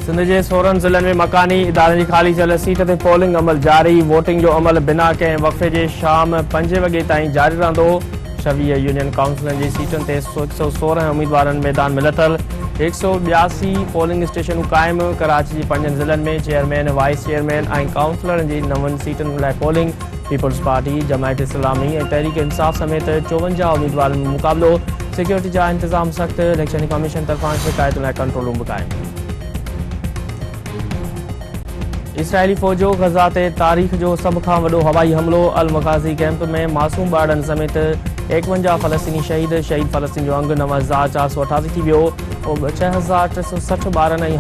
सिंध के 16 ज़िलनि में मकानी इदारनि जी ख़ाली थियल सीट ते पोलिंग अमल जारी। वोटिंग जो अमल बिना कंहिं वक़्फ़े जे शाम 5 वॻे ताईं जारी रहंदो। 26 यूनियन काउंसिलनि जी सीटुनि ते 116 उम्मीदवारनि मैदान में लथल। 182 पोलिंग स्टेशनूं क़ाइमु। कराची जे 5 ज़िलनि में चेयरमैन, वाइस चेयरमैन ऐं काउंसिलरनि जी 9 सीटुनि लाइ पोलिंग। पीपल्स पार्टी, जमायत इस्लामी ऐं तहरीक इंसाफ़ समेत 54 उम्मीदवारनि में मुक़ाबिलो। सिक्योरिटी जा इंतज़ाम सख़्त। इलेक्शन कमीशन तरफ़ां शिकायतुनि लाइ कंट्रोल रूम क़ाइमु। इसराइली फ़ौज गज़ा ते तारीख़ जो सभ खां वॾो हवाई हमिलो। अल मग़ाज़ी कैंप में मासूम ॿारनि समेत 51 फ़लस्तीनी शहीद फ़लस्तीन जो अंग 9488 थी वियो। 6360 ॿारनि ऐं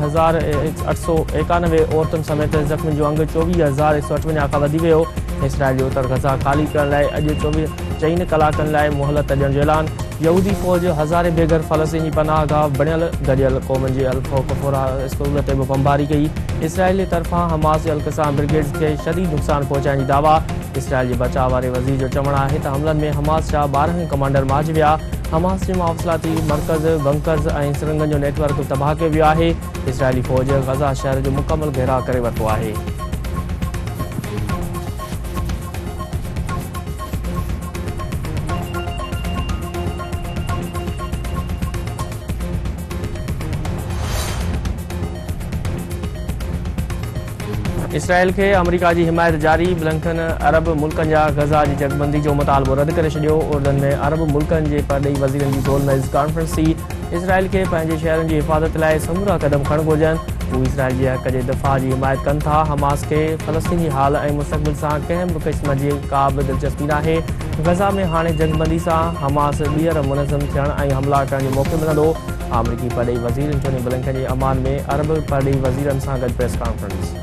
1891 औरतुनि समेत ज़ख़्मी जो अंग 24158 खां वधी वियो। इसराइल जो उत्तर गज़ा ख़ाली करण लाइ अॼु 24 कलाकनि लाइ मोहलत ॾियण जो ऐलान। यहूदी फ़ौज हज़ारे बेघर फ़लस्तीनी पनाहगाह बणियल गॾियल क़ौमुनि जे अल-फ़ौरा स्कूल ते बि बमबारी कई। इसराइल तरफ़ां हमास जे अल-क़साम ब्रिगेड्स खे शदीद नुक़सान पहुचाइण जी दावा। इसराइल जे बचाव वारे वज़ीर जो चवणु आहे त हमलनि में हमास जा 12 कमांडर मारिजी विया। हमास जे मवासिलाती मर्कज़, बंकर्स ऐं सुरंगनि जो नेटवर्क तबाह कयो वियो आहे। इसराइली फ़ौज गज़ा शहर जो मुकमल घेराव करे वरितो आहे। इसराइल के अमरीका की हिमायत जारी। ब्लिंकन अरब मुल्कनि जा गज़ा जी जगबंदी जो मुतालबो रद्द करे छॾियो। उर्दन में अरब मुल्कनि जे परॾेही वज़ीरनि जी गोलमेज़ कॉन्फ्रेंस थी। इसराइल के पंहिंजे शहरनि जी हिफ़ाज़त लाइ समूरा क़दम खणण घुरिजनि। हू इसराइल जे हक़ जे दिफ़ा जी हिमायत कनि था। हमास खे फ़लस्तीनी हाल ऐं मुस्तक़बिल सां कंहिं बि क़िस्म जी का बि दिलचस्पी नाहे। गज़ा में हाणे जंगबंदी सां हमास ॿीहर मुनज़म थियण ऐं हमला करण जो मौक़ो मिलंदो। अमरीकी परॾेही वज़ीर एंटोनी ब्लिंकन जे अमान में अरब परॾेही वज़ीरनि सां गॾु प्रेस कॉन्फ्रेंस।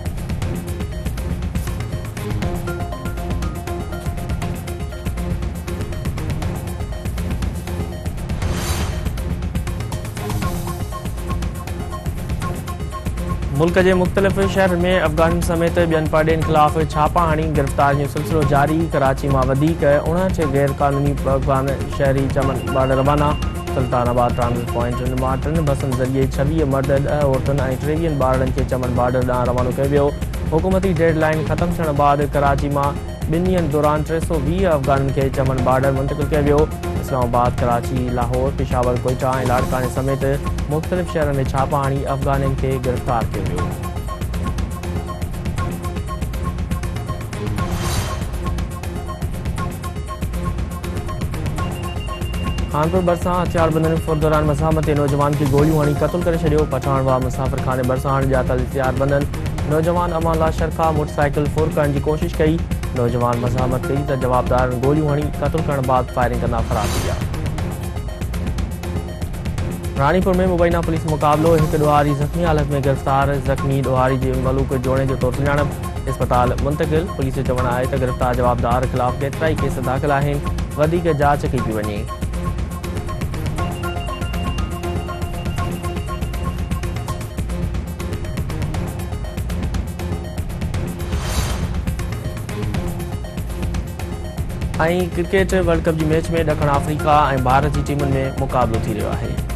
मुल्क के मुख़्तलिफ़ शहर में अफ़गान समेत ॿियनि परॾेहिनि ख़िलाफ़ छापा हणी गिरफ़्तारियुनि जो सिलसिलो जारी। कराची में वधीक 59 गैर क़ानूनी अफ़गान शहरी चमन बाड़ रवाना। सुल्तानाबाद ट्रांजिट पॉइंट मां 3 बसनि ज़रिए 26 मर्द, 10 औरतुनि ऐं 23 ॿारनि खे चमन बार्डर ॾांहुं रवानो कयो वियो। हुकूमती डेड लाइन ख़त्म थियण बाद कराची में 2 ॾींहनि दौरान 320 अफ़गाननि खे चमन बार्डर मुंतक़िल कयो वियो। इस्लामाबाद, कराची, लाहौर, पेशावर, कोयटा ऐं लाड़काने समेत मुख़्तलिफ़ शहरनि में छापा हणी अफ़गाननि खे गिरफ़्तार कयो वियो। कानपुर भरिसां हथियारबंदनि फौज दौरान मज़ाहमती नौजवान की गोलियूं हणी क़त्ल करे छॾियो। पठानवा मुसाफ़िर खाने भरिसां हाणे जातल हथियारबंदनि नौजवान अमान ला शरखा मोटरसाइकिल फोर करण की कोशिश कई। नौजवान मज़ाहमत कई त जवाबदारनि गोलियूं हणी क़त्ल करण बाद फायरिंग कंदा फरार थी विया। रानीपुर में मुबैना पुलिस मुक़ाबलो। एक ॾोहारी ज़ख़्मी हालत में गिरफ़्तार। ज़ख़्मी ॾोहारी जे मलूक जोड़े जो तौर सुञाणप। अस्पताल मुंतक़िल। पुलिस जो चवणु आहे त गिरफ़्तार जवाबदार ख़िलाफ़ केतिरा ई केस दाख़िल आहिनि। वधीक जांच कई पई वञे। क्रिकेट वर्ल्ड कप जी मैच में ॾखण अफ्रीका ऐं भारत जी टीमुनि में मुक़ाबिलो थी रहियो आहे।